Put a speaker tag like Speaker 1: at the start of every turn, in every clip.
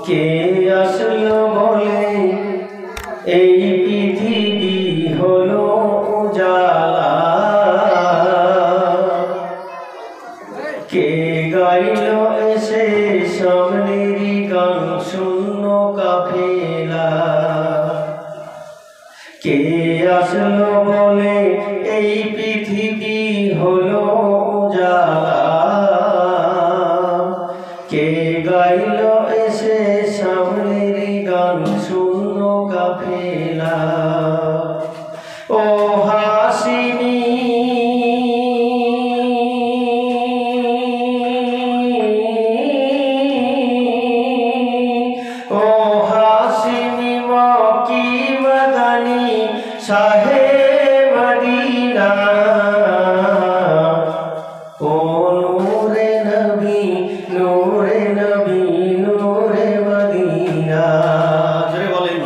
Speaker 1: কে আসলো বলে এই পৃথিবী হলো উজালা, কে গাইল এসে সামনেরই গান শূন্য কাফেলা, কে আসলো বলে এই পৃথিবী হলো উজালা, কে গাইল এসে সামনেরই গান শূন্য কাফেলা। ও হাসিনী ও হাসিনী মক্কি মাদানী শাহে মদিনা, ও নূরে নবী নূরে নবী নূরে মদিনা, জোরে বলেন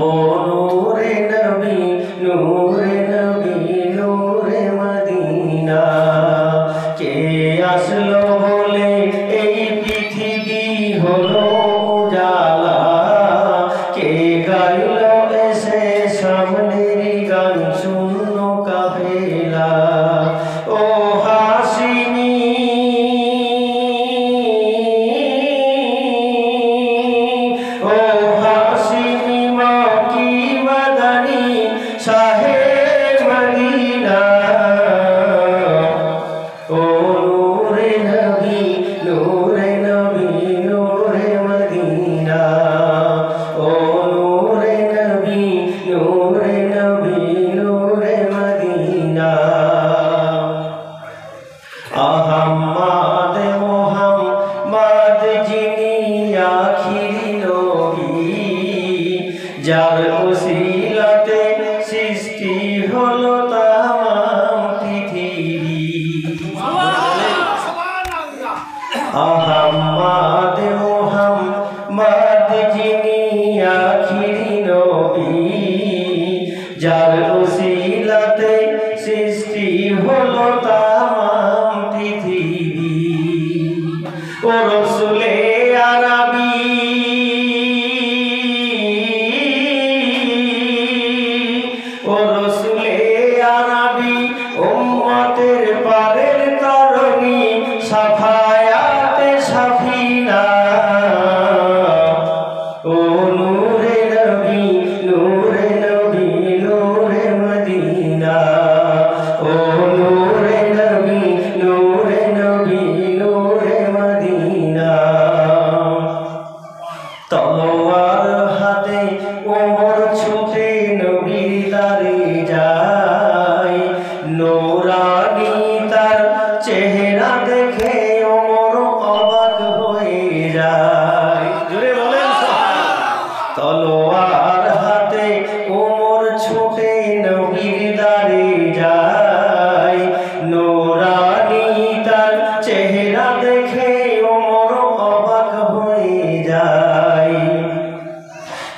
Speaker 1: ও নূরে নবী নূরে নবী নূরে মদিনা, কে আসলো বলে এই পৃথিবী হলো উজালা, কে গাইল এসে সামনেরই গান শূন্য কাফেলা। ও হাসিনী ও হাসিনী মক্কি মাদানী শাহে মদিনা, ও নূরে নবী নূরে নবী নূরে মদিনা, ও নূরে নবী নূরে নবী নূরে মদিনা। আহমদ মোহাম্মদ যিনি আখিরি নবী, যার ওসিলাতে সৃষ্টি হলো তামাম পৃথিবী। আহমদ মোহাম্মদ যিনি আখিরি নবী, যার ওসিলাতে সৃষ্টি হলো তামাম পৃথিবী। ও রসুলে আরবি ও রসুলে আরবি উম্মতের পারের তরণী সাফায়াতে সাফিনা, ও নূরে নবী নূরে নবী নূরে মদিনা, ও নূরে নবী নূরে নবী নূরে মদিনা। তলোয়ার হাতে ওমর ছুটে নবীর দ্বারে যায়, নূরানী তার চেহারা দেখে ওমর অবাক হয়ে যায়। জোরে বলেন তলোয়ার হাতে ওমর ছুটে নবীর দ্বারে যায়, নূরানী তার চেহারা দেখে ওমর অবাক হয়ে যায়।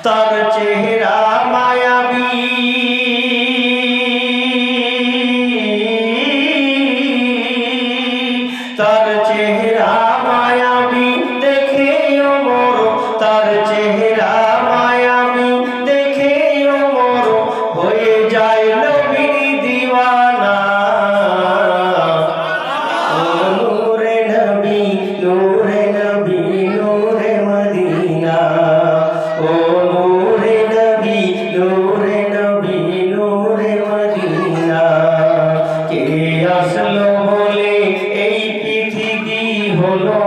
Speaker 1: তার চেহারা মায়াবী তার চেহারা মায়াবী দেখে ওমর, তার চেহারা মায়াবী দেখে ওমর হয়ে যায় নবীর দিওয়ানা, ও নূরে নবী নূরে নবী নূরে মদিনা, ও নূরে নবী নূরে নবী নূরে মদিনা, কে আসলো বলে এই পৃথিবী হলো